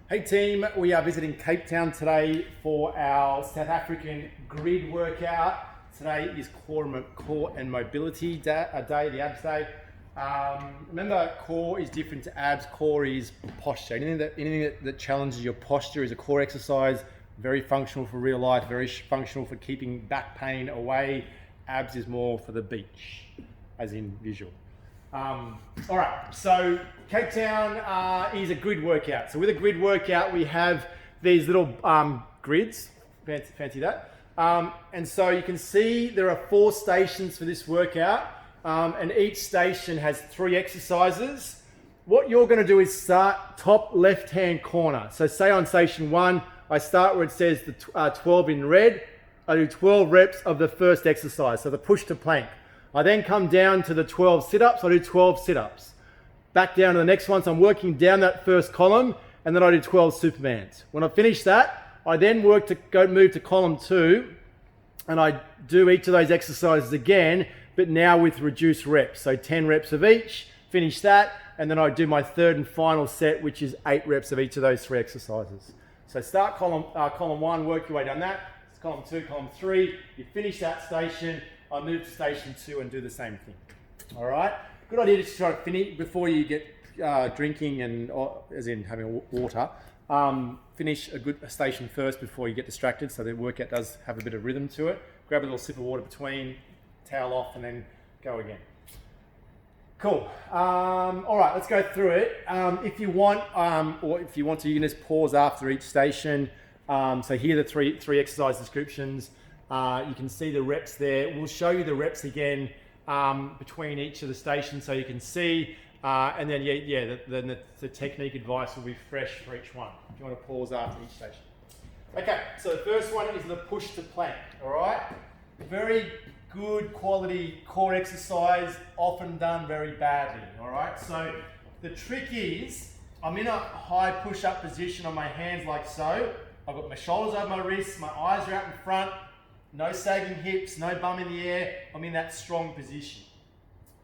Hey team, we are visiting Cape Town today for our South African grid workout. Today is core and mobility day, the abs day. Remember, core is different to abs. Core is posture. Anything that challenges your posture is a core exercise. Very functional for real life, very functional for keeping back pain away. Abs is more for the beach, as in visual. All right, so Cape Town is a grid workout. So with a grid workout, we have these little grids, fancy that. And so you can see there are 4 stations for this workout, and each station has 3 exercises. What you're gonna do is start top left-hand corner. So say on station 1, I start where it says the 12 in red. I do 12 reps of the first exercise, so the push to plank. I then come down to the 12 sit-ups, I do 12 sit-ups. Back down to the next one, so I'm working down that first column, and then I do 12 Supermans. When I finish that, I then move to column 2, and I do each of those exercises again, but now with reduced reps. So 10 reps of each, finish that, and then I do my third and final set, which is 8 reps of each of those 3 exercises. So start column 1, work your way down that. It's column 2, column 3, you finish that station, I move to station 2 and do the same thing. All right, good idea to try to finish before you get drinking and as in having water. Finish a station first before you get distracted, so the workout does have a bit of rhythm to it. Grab a little sip of water between, towel off, and then go again. Cool. All right, let's go through it. If you want to, you can just pause after each station. So here are the three exercise descriptions. You can see the reps there. We'll show you the reps again between each of the stations so you can see. And then the technique advice will be fresh for each one if you want to pause after each station. Okay, so the first one is the push to plank, all right? Very good quality core exercise, often done very badly, all right? So the trick is, I'm in a high push-up position on my hands like so. I've got my shoulders over my wrists, my eyes are out in front, no sagging hips, no bum in the air. I'm in that strong position.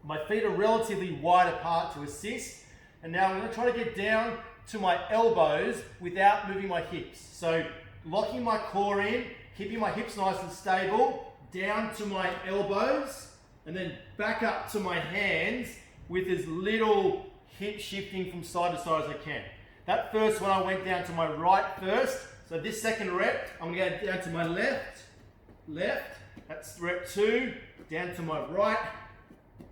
My feet are relatively wide apart to assist. And now I'm going to try to get down to my elbows without moving my hips. So locking my core in, keeping my hips nice and stable, down to my elbows, and then back up to my hands with as little hip shifting from side to side as I can. That first one, I went down to my right first. So this second rep, I'm going to go down to my left, that's rep 2, down to my right,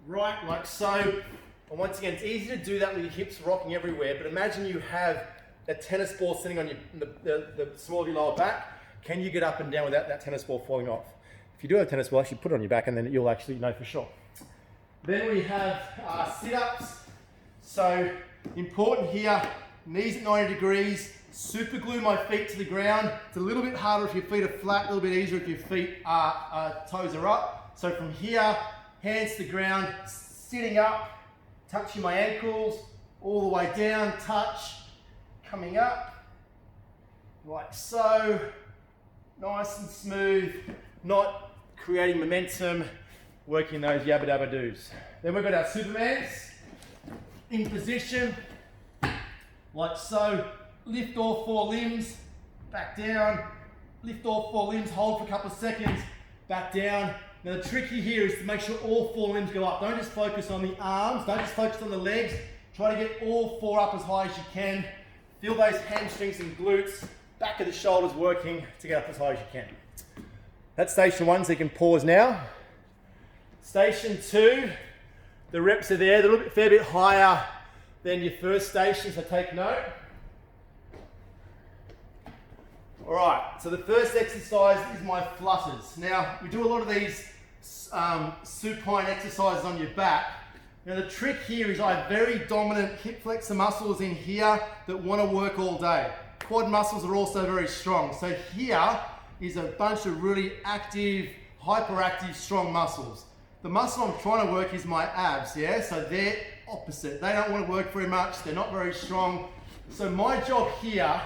like so. And once again, it's easy to do that with your hips rocking everywhere, but imagine you have a tennis ball sitting on the small of your lower back. Can you get up and down without that tennis ball falling off? If you do have a tennis ball, actually put it on your back and then you'll actually know for sure. Then we have sit-ups. So important here, knees at 90 degrees, super glue my feet to the ground. It's a little bit harder if your feet are flat, a little bit easier if your toes are up. So from here, hands to the ground, sitting up, touching my ankles, all the way down, touch, coming up, like so, nice and smooth, not creating momentum, working those yabba dabba doos. Then we've got our Supermans, in position, like so, lift all 4 limbs, back down, lift all 4 limbs, hold for a couple of seconds, back down. Now the tricky here is to make sure all 4 limbs go up. Don't just focus on the arms, don't just focus on the legs. Try to get all 4 up as high as you can. Feel those hamstrings and glutes, back of the shoulders working to get up as high as you can. That's station 1, so you can pause now. Station 2, the reps are there. They're a fair bit higher than your first station, so take note. All right, so the first exercise is my flutters. Now, we do a lot of these supine exercises on your back. Now, the trick here is I have very dominant hip flexor muscles in here that want to work all day. Quad muscles are also very strong. So here is a bunch of really active, hyperactive, strong muscles. The muscle I'm trying to work is my abs, yeah? So they're opposite. They don't want to work very much. They're not very strong. So my job here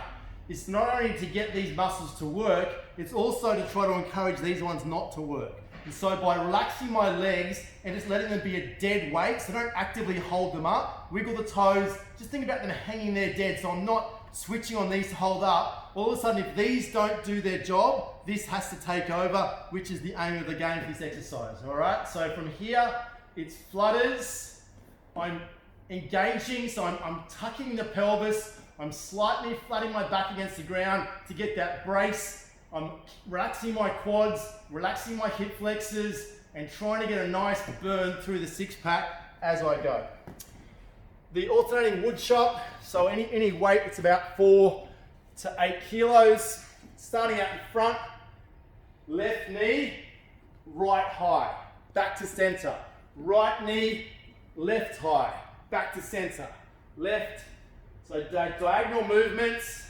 is not only to get these muscles to work, it's also to try to encourage these ones not to work. And so by relaxing my legs and just letting them be a dead weight, so don't actively hold them up, wiggle the toes, just think about them hanging there dead, so I'm not switching on these to hold up, all of a sudden if these don't do their job, this has to take over, which is the aim of the game for this exercise, all right? So from here, it's flutters, I'm engaging, so I'm tucking the pelvis, I'm slightly flattening my back against the ground to get that brace, I'm relaxing my quads, relaxing my hip flexors, and trying to get a nice burn through the six pack as I go. The alternating wood chop, so any weight, it's about 4 to 8 kilos. Starting out in front, left knee, right high, back to center. Right knee, left high, back to center. Left, so diagonal movements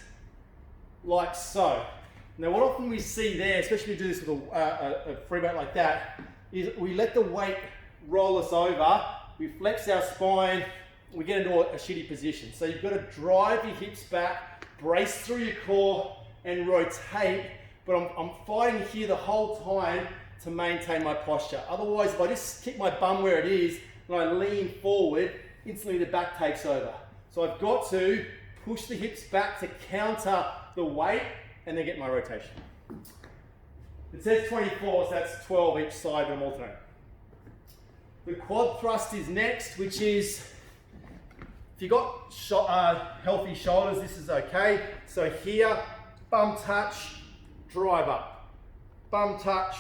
like so. Now what often we see there, especially if we do this with a free weight like that, is we let the weight roll us over, we flex our spine, we get into a shitty position. So you've got to drive your hips back, brace through your core and rotate, but I'm fighting here the whole time to maintain my posture. Otherwise, if I just keep my bum where it is and I lean forward, instantly the back takes over. So I've got to push the hips back to counter the weight and then get my rotation. It says 24, so that's 12 each side, but I'm alternating. The quad thrust is next, which is, if you've got healthy shoulders, this is okay. So here, bum touch, drive up. Bum touch,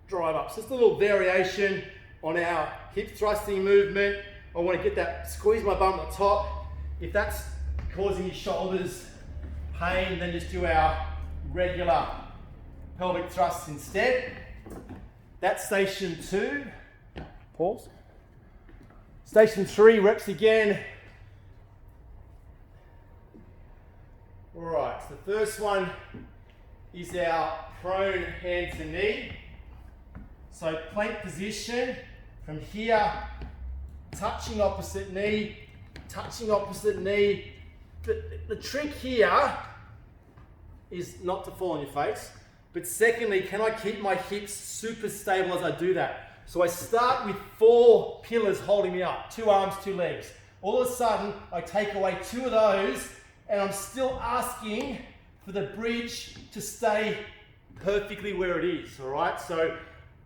drive up. So just a little variation on our hip thrusting movement. I want to get that, squeeze my bum at the top. If that's causing your shoulders pain, then just do our regular pelvic thrusts instead. That's station 2. Pause. Station 3, reps again. All right, so the first one is our prone hand to knee. So plank position, from here, touching opposite knee, touching opposite knee. The trick here is not to fall on your face, but secondly, can I keep my hips super stable as I do that? So I start with 4 pillars holding me up, 2 arms, 2 legs. All of a sudden, I take away 2 of those, and I'm still asking for the bridge to stay perfectly where it is, all right? So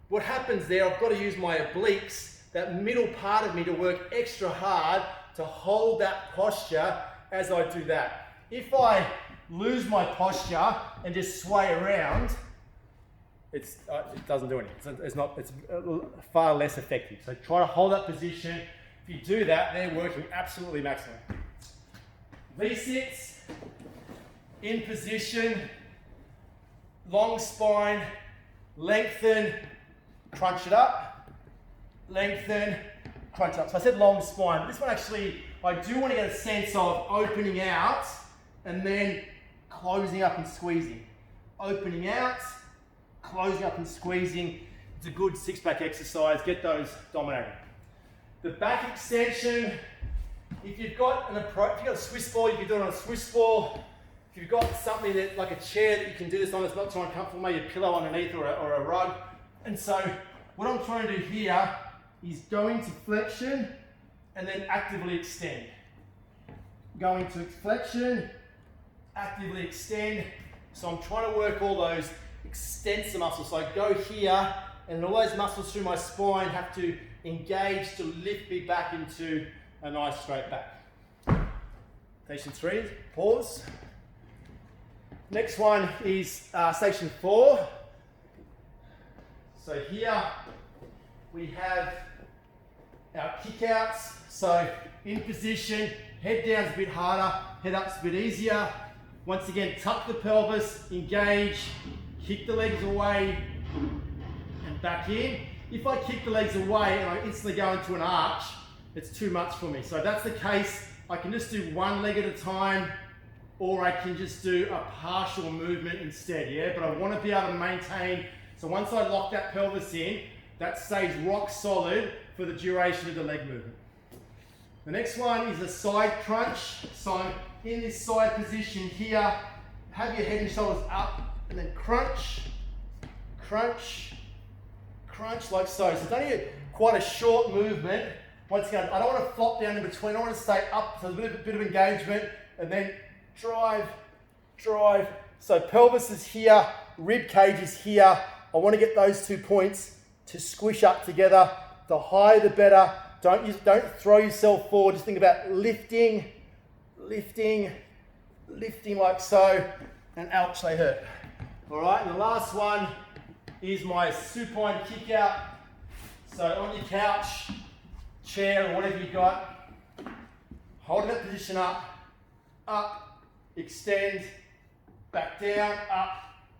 what happens there, I've got to use my obliques, that middle part of me, to work extra hard to hold that posture as I do that. If I lose my posture and just sway around, it doesn't do anything. It's far less effective. So try to hold that position. If you do that, they're working absolutely maximum. V-sits, in position, long spine, lengthen, crunch it up, lengthen, crunch up. So I said long spine. This one actually, I do want to get a sense of opening out and then closing up and squeezing. Opening out, closing up and squeezing. It's a good six-pack exercise. Get those dominating. The back extension, if you've got a Swiss ball, you can do it on a Swiss ball. If you've got something that, like a chair that you can do this on, it's not too uncomfortable, maybe a pillow underneath or a rug. And so what I'm trying to do here is go into flexion and then actively extend. Go into flexion, actively extend. So I'm trying to work all those extensor muscles. So I go here and all those muscles through my spine have to engage to lift me back into a nice straight back. Station 3, pause. Next one is station 4. So here we have our kickouts. So in position, head down's a bit harder, head up's a bit easier. Once again, tuck the pelvis, engage, kick the legs away and back in. If I kick the legs away and I instantly go into an arch, it's too much for me. So if that's the case, I can just do one leg at a time, or I can just do a partial movement instead, yeah? But I want to be able to maintain, so once I lock that pelvis in, that stays rock solid for the duration of the leg movement. The next one is a side crunch. So in this side position here, have your head and shoulders up, and then crunch, crunch, crunch, like so. So it's only quite a short movement. Once again, I don't want to flop down in between. I want to stay up, so there's a bit of engagement, and then drive, drive. So pelvis is here, rib cage is here. I want to get those 2 points to squish up together. The higher the better. Don't throw yourself forward. Just think about lifting, lifting, lifting like so, and ouch, they hurt. All right, and the last one is my supine kick out. So on your couch, chair, or whatever you got, holding that position up, extend, back down, up,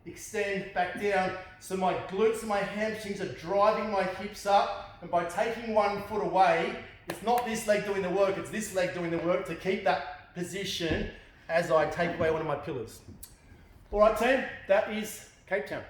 extend, back down. So my glutes and my hamstrings are driving my hips up, and by taking 1 foot away, it's not this leg doing the work, it's this leg doing the work to keep that position as I take away one of my pillars. All right, team, that is Cape Town.